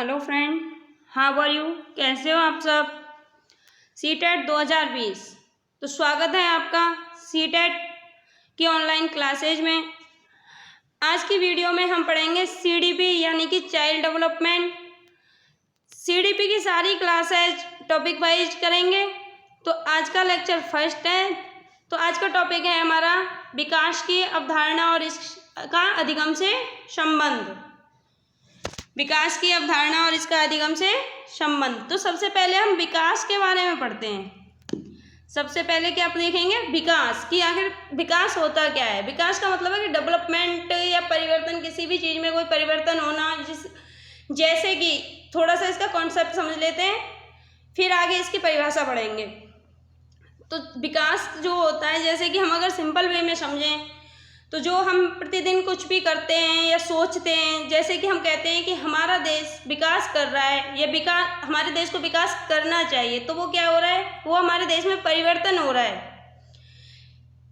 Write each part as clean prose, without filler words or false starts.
Hello friend, how are you? कैसे हो आप सब? सीटेट 2020। तो स्वागत है आपका सीटेट की ऑनलाइन क्लासेज में। आज की वीडियो में हम पढ़ेंगे सीडीपी यानी कि चाइल्ड डेवलपमेंट। सीडीपी की सारी क्लासेज टॉपिक वाइज करेंगे। तो आज का लेक्चर फर्स्ट है। तो आज का टॉपिक है हमारा विकास की अवधारणा और इसका अधिगम से संबंध। विकास की अवधारणा और इसका अधिगम से संबंध। तो सबसे पहले हम विकास के बारे में पढ़ते हैं। सबसे पहले क्या आप देखेंगे? विकास की आखिर विकास होता क्या है। विकास का मतलब है कि डेवलपमेंट या परिवर्तन, किसी भी चीज़ में कोई परिवर्तन होना। जैसे कि थोड़ा सा इसका कॉन्सेप्ट समझ लेते हैं, फिर आगे इसकी परिभाषा पढ़ेंगे। तो विकास जो होता है, जैसे कि हम अगर सिंपल वे में समझें तो जो हम प्रतिदिन कुछ भी करते हैं या सोचते हैं, जैसे कि हम कहते हैं कि हमारा देश विकास कर रहा है या विकास, हमारे देश को विकास करना चाहिए, तो वो क्या हो रहा है? वो हमारे देश में परिवर्तन हो रहा है।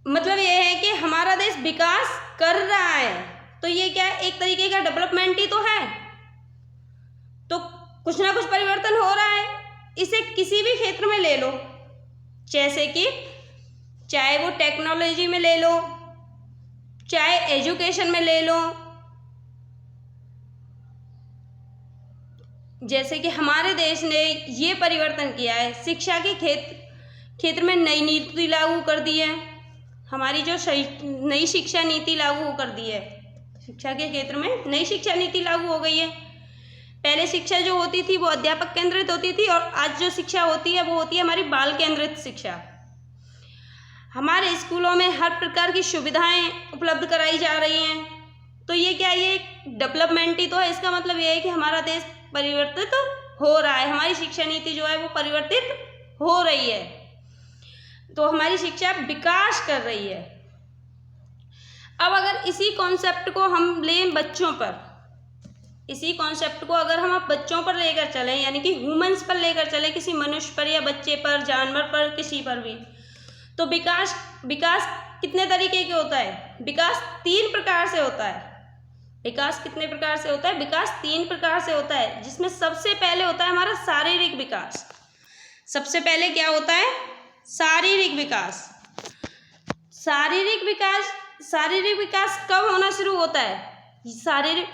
मतलब ये है कि हमारा देश विकास कर रहा है, तो ये क्या है? एक तरीके का डेवलपमेंट ही तो है। तो कुछ ना कुछ परिवर्तन हो रहा है। इसे किसी भी क्षेत्र में ले लो, जैसे कि चाहे वो टेक्नोलॉजी में ले लो, चाहे एजुकेशन में ले लो। जैसे कि हमारे देश ने ये परिवर्तन किया है, शिक्षा के क्षेत्र में नई नीति लागू कर दी है। हमारी जो नई शिक्षा नीति लागू कर दी है, शिक्षा के क्षेत्र में नई शिक्षा नीति लागू हो गई है। पहले शिक्षा जो होती थी वो अध्यापक केंद्रित होती थी, और आज जो शिक्षा होती है वो होती है हमारी बाल केंद्रित शिक्षा। हमारे स्कूलों में हर प्रकार की सुविधाएं उपलब्ध कराई जा रही हैं। तो ये क्या, ये डेवलपमेंट ही तो है। इसका मतलब ये है कि हमारा देश परिवर्तित हो रहा है, हमारी शिक्षा नीति जो है वो परिवर्तित हो रही है। तो हमारी शिक्षा विकास कर रही है। अब अगर इसी कॉन्सेप्ट को हम लें बच्चों पर, इसी कॉन्सेप्ट को अगर हम बच्चों पर लेकर चलें, यानी कि ह्यूमंस पर लेकर चलें, किसी मनुष्य पर या बच्चे पर, जानवर पर, किसी पर भी, तो विकास कितने तरीके के होता है? विकास 3 प्रकार से होता है। विकास कितने प्रकार से होता है? विकास 3 प्रकार से होता है, जिसमें सबसे पहले होता है हमारा शारीरिक विकास। सबसे पहले क्या होता है? शारीरिक विकास। शारीरिक विकास कब होना शुरू होता है?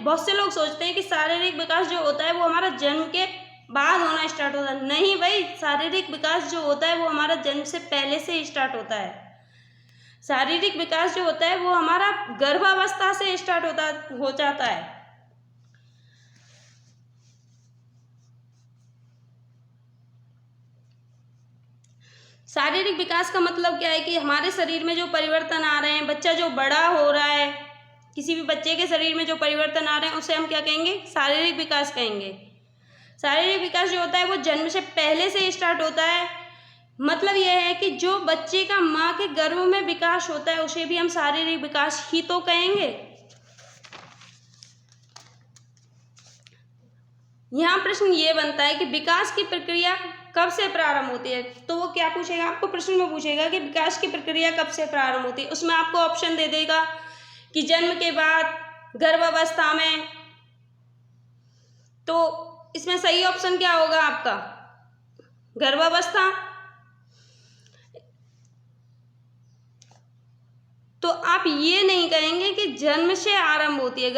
बहुत से लोग सोचते हैं कि शारीरिक विकास जो होता है वो हमारा जन्म के बाद होना स्टार्ट होता है। नहीं भाई, शारीरिक विकास जो होता है वो हमारा जन्म से पहले से स्टार्ट होता है। शारीरिक विकास जो होता है वो हमारा गर्भावस्था से स्टार्ट हो जाता है। शारीरिक विकास का मतलब क्या है कि हमारे शरीर में जो परिवर्तन आ रहे हैं, बच्चा जो बड़ा हो रहा है, किसी भी बच्चे के शरीर में जो परिवर्तन आ रहे हैं उसे हम क्या कहेंगे? शारीरिक विकास कहेंगे। शारीरिक विकास जो होता है वो जन्म से पहले से स्टार्ट होता है। मतलब यह है कि जो बच्चे का माँ के गर्भ में विकास होता है उसे भी हम शारीरिक विकास ही तो कहेंगे। यहाँ प्रश्न ये बनता है कि विकास की प्रक्रिया कब से प्रारंभ होती है। तो वो क्या पूछेगा आपको? प्रश्न में पूछेगा कि विकास की प्रक्रिया कब से प्रारंभ होती है। उसमें आपको ऑप्शन दे देगा कि जन्म के बाद, गर्भावस्था में। तो इसमें सही ऑप्शन क्या होगा आपका? गर्भावस्था। तो आप ये नहीं कहेंगे कि जन्म से आरंभ होती है।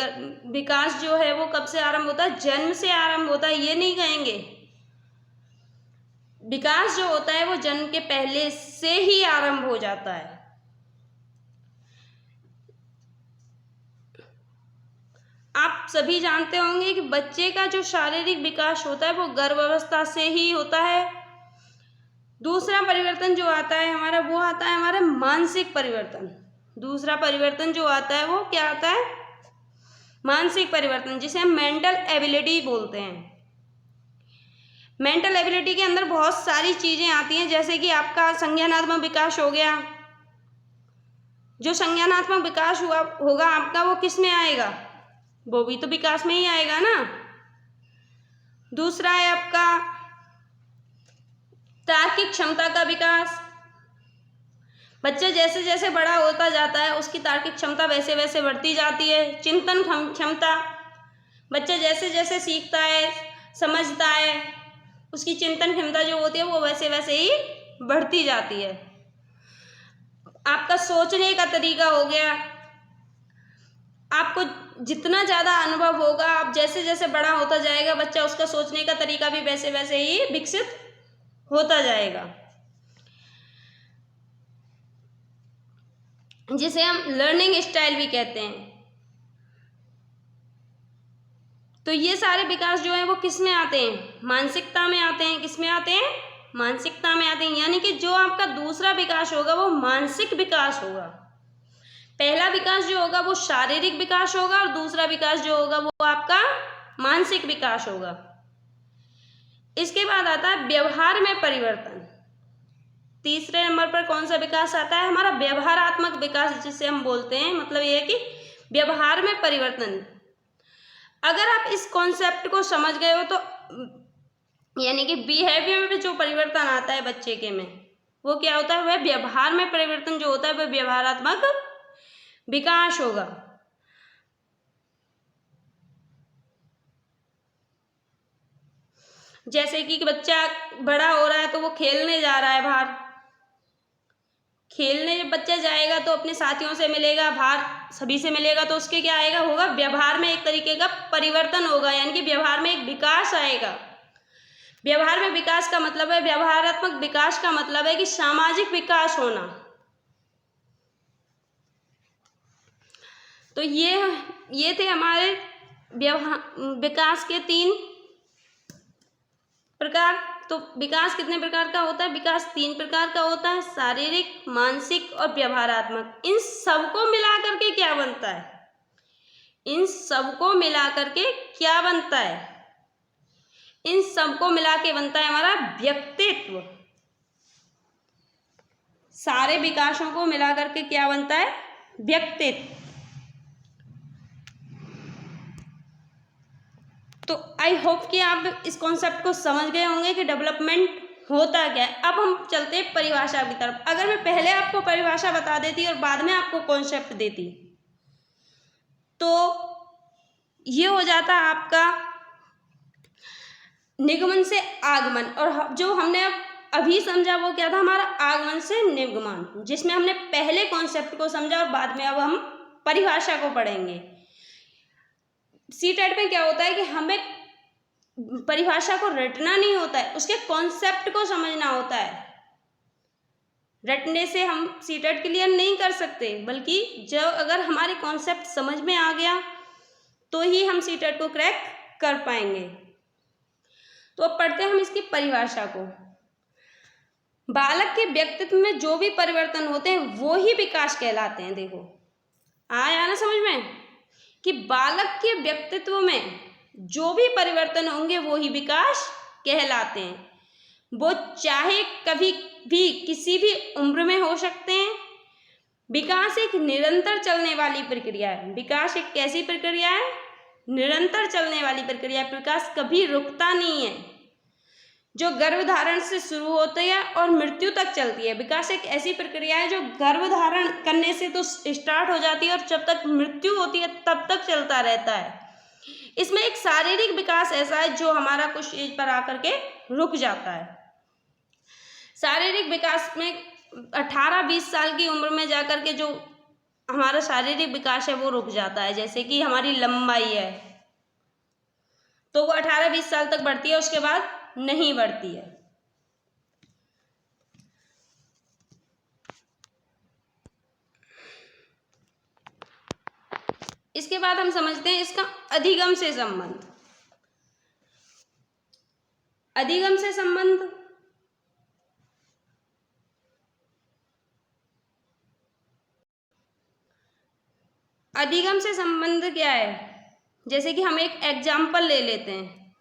विकास जो है वो कब से आरंभ होता है? जन्म से आरंभ होता है, ये नहीं कहेंगे। विकास जो होता है वो जन्म के पहले से ही आरंभ हो जाता है। आप सभी जानते होंगे कि बच्चे का जो शारीरिक विकास होता है वो गर्भावस्था से ही होता है। दूसरा परिवर्तन जो आता है हमारा, वो आता है हमारा मानसिक परिवर्तन। दूसरा परिवर्तन जो आता है वो क्या आता है? मानसिक परिवर्तन, जिसे हम मेंटल एबिलिटी बोलते हैं। मेंटल एबिलिटी के अंदर बहुत सारी चीज़ें आती हैं, जैसे कि आपका संज्ञानात्मक विकास हो गया। जो संज्ञानात्मक विकास होगा आपका, वो किस में आएगा? वो भी तो विकास में ही आएगा ना। दूसरा है आपका तार्किक क्षमता का विकास। बच्चा जैसे जैसे बड़ा होता जाता है उसकी तार्किक क्षमता वैसे वैसे बढ़ती जाती है। चिंतन क्षमता, बच्चा जैसे जैसे सीखता है समझता है, उसकी चिंतन क्षमता जो होती है वो वैसे वैसे ही बढ़ती जाती है। आपका सोचने का तरीका हो गया, आपको जितना ज़्यादा अनुभव होगा, आप जैसे जैसे बड़ा होता जाएगा बच्चा, उसका सोचने का तरीका भी वैसे वैसे ही विकसित होता जाएगा, जिसे हम लर्निंग स्टाइल भी कहते हैं। तो ये सारे विकास जो है वो किस में आते हैं? मानसिकता में आते हैं। किस में आते हैं? मानसिकता में आते हैं। यानी कि जो आपका दूसरा विकास होगा वो मानसिक विकास होगा। पहला विकास जो होगा वो शारीरिक विकास होगा और दूसरा विकास जो होगा वो आपका मानसिक विकास होगा। इसके बाद आता है व्यवहार में परिवर्तन। तीसरे नंबर पर कौन सा विकास आता है? हमारा व्यवहारात्मक विकास, जिसे हम बोलते हैं। मतलब ये है कि व्यवहार में परिवर्तन। अगर आप इस कॉन्सेप्ट को समझ गए हो तो यानी कि बिहेवियर में जो परिवर्तन आता है बच्चे के में, वो क्या होता है? वह व्यवहार में परिवर्तन जो होता है वह व्यवहारात्मक विकास होगा। जैसे कि बच्चा बड़ा हो रहा है तो वो खेलने जा रहा है बाहर, खेलने जब बच्चा जाएगा तो अपने साथियों से मिलेगा, बाहर सभी से मिलेगा, तो उसके क्या आएगा? होगा व्यवहार में एक तरीके का परिवर्तन होगा, यानी कि व्यवहार में एक विकास आएगा। व्यवहार में विकास का मतलब है, व्यवहारात्मक विकास का मतलब है कि सामाजिक विकास होना। तो ये थे हमारे विकास के 3 प्रकार। तो विकास कितने प्रकार का होता है? विकास 3 प्रकार का होता है, शारीरिक, मानसिक और व्यवहारात्मक। इन सबको मिला करके क्या बनता है? इन सबको मिला करके क्या बनता है? इन सबको मिला के बनता है हमारा व्यक्तित्व। सारे विकासों को मिला करके क्या बनता है? व्यक्तित्व। तो आई होप कि आप इस कॉन्सेप्ट को समझ गए होंगे कि डेवलपमेंट होता क्या है। अब हम चलते हैं परिभाषा की तरफ। अगर मैं पहले आपको परिभाषा बता देती और बाद में आपको कॉन्सेप्ट देती तो ये हो जाता आपका निगमन से आगमन। और जो हमने अभी समझा वो क्या था? हमारा आगमन से निगमन, जिसमें हमने पहले कॉन्सेप्ट को समझा और बाद में अब हम परिभाषा को पढ़ेंगे। सीटेट में क्या होता है कि हमें परिभाषा को रटना नहीं होता है, उसके कॉन्सेप्ट को समझना होता है। रटने से हम सीटेट क्लियर नहीं कर सकते, बल्कि जब अगर हमारे कॉन्सेप्ट समझ में आ गया तो ही हम सीटेट को क्रैक कर पाएंगे। तो अब पढ़ते हैं हम इसकी परिभाषा को। बालक के व्यक्तित्व में जो भी परिवर्तन होते हैं वो ही विकास कहलाते हैं। देखो आया ना समझ में कि बालक के व्यक्तित्व में जो भी परिवर्तन होंगे वो ही विकास कहलाते हैं। वो चाहे कभी भी किसी भी उम्र में हो सकते हैं। विकास एक निरंतर चलने वाली प्रक्रिया है। विकास एक कैसी प्रक्रिया है? निरंतर चलने वाली प्रक्रिया है। विकास कभी रुकता नहीं है, जो गर्भधारण से शुरू होती है और मृत्यु तक चलती है। विकास एक ऐसी प्रक्रिया है जो गर्भधारण करने से तो स्टार्ट हो जाती है और जब तक मृत्यु होती है तब तक चलता रहता है। इसमें एक शारीरिक विकास ऐसा है जो हमारा कुछ एज पर आकर के रुक जाता है। शारीरिक विकास में 18-20 साल की उम्र में जाकर के जो हमारा शारीरिक विकास है वो रुक जाता है। जैसे कि हमारी लंबाई है तो वो 18-20 साल तक बढ़ती है, उसके बाद नहीं बढ़ती है। इसके बाद हम समझते हैं इसका अधिगम से संबंध। अधिगम से संबंध अधिगम से संबंध क्या है? जैसे कि हम एक एग्जाम्पल ले लेते हैं।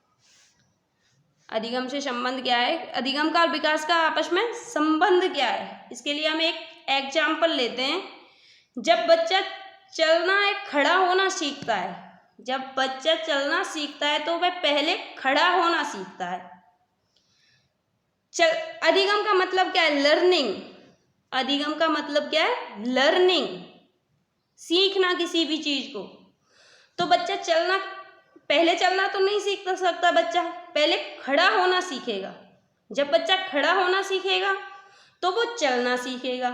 अधिगम से संबंध क्या है? अधिगम का और विकास का आपस में संबंध क्या है? इसके लिए हम एक एग्जाम्पल लेते हैं। जब बच्चा चलना एक खड़ा होना सीखता है, जब बच्चा चलना सीखता है तो वह पहले खड़ा होना सीखता है। अधिगम का मतलब क्या है? लर्निंग। अधिगम का मतलब क्या है? लर्निंग, सीखना किसी भी चीज को। तो बच्चा चलना पहले चलना तो नहीं सीख सकता बच्चा, पहले खड़ा होना सीखेगा। जब बच्चा खड़ा होना सीखेगा तो वो चलना सीखेगा,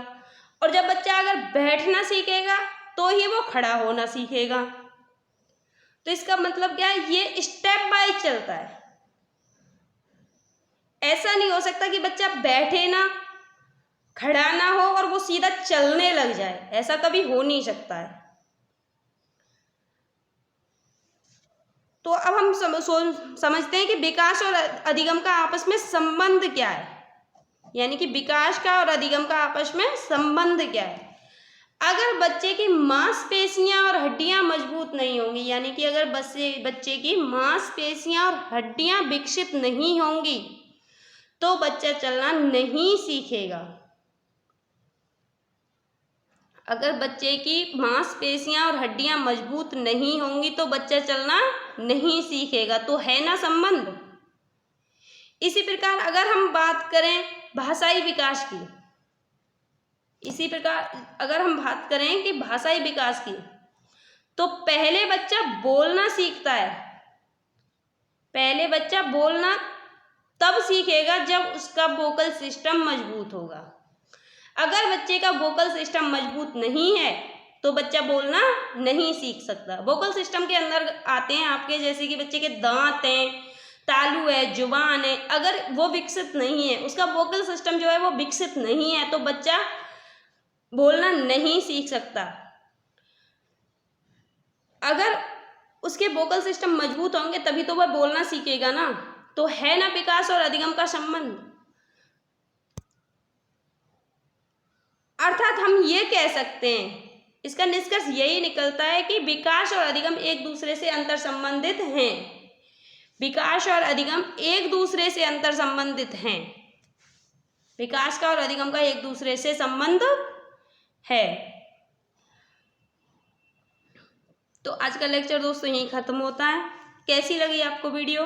और जब बच्चा अगर बैठना सीखेगा तो ही वो खड़ा होना सीखेगा। तो इसका मतलब क्या है, ये स्टेप बाय चलता है। ऐसा नहीं हो सकता कि बच्चा बैठे ना, खड़ा ना हो और वो सीधा चलने लग जाए, ऐसा कभी हो नहीं सकता है। तो अब हम समझते हैं कि विकास और अधिगम का आपस में संबंध क्या है, यानी कि विकास का और अधिगम का आपस में संबंध क्या है। अगर बच्चे की मांसपेशियां और हड्डियां मजबूत नहीं होंगी, यानी कि अगर बच्चे की मांसपेशियां और हड्डियां विकसित नहीं होंगी तो बच्चा चलना नहीं सीखेगा। अगर बच्चे की मांसपेशियां और हड्डियां मजबूत नहीं होंगी तो बच्चा चलना नहीं सीखेगा। तो है ना संबंध। इसी प्रकार अगर हम बात करें भाषाई विकास की, इसी प्रकार अगर हम बात करें कि भाषाई विकास की, तो पहले बच्चा बोलना सीखता है। पहले बच्चा बोलना तब सीखेगा जब उसका वोकल सिस्टम मजबूत होगा। अगर बच्चे का वोकल सिस्टम मजबूत नहीं है तो बच्चा बोलना नहीं सीख सकता। वोकल सिस्टम के अंदर आते हैं आपके, जैसे कि बच्चे के दांत हैं, तालू है, जुबान है, अगर वो विकसित नहीं है, उसका वोकल सिस्टम जो है वो विकसित नहीं है, तो बच्चा बोलना नहीं सीख सकता। अगर उसके वोकल सिस्टम मजबूत होंगे तभी तो वह बोलना सीखेगा ना। तो है ना विकास और अधिगम का संबंध। अर्थात हम ये कह सकते हैं, इसका निष्कर्ष यही निकलता है कि विकास और अधिगम एक दूसरे से अंतर संबंधित हैं। विकास और अधिगम एक दूसरे से अंतर संबंधित हैं। विकास का और अधिगम का एक दूसरे से संबंध है। तो आज का लेक्चर दोस्तों यहीं खत्म होता है। कैसी लगी आपको वीडियो?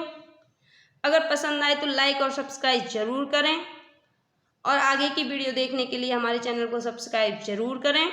अगर पसंद आए तो लाइक और सब्सक्राइब जरूर करें, और आगे की वीडियो देखने के लिए हमारे चैनल को सब्सक्राइब जरूर करें।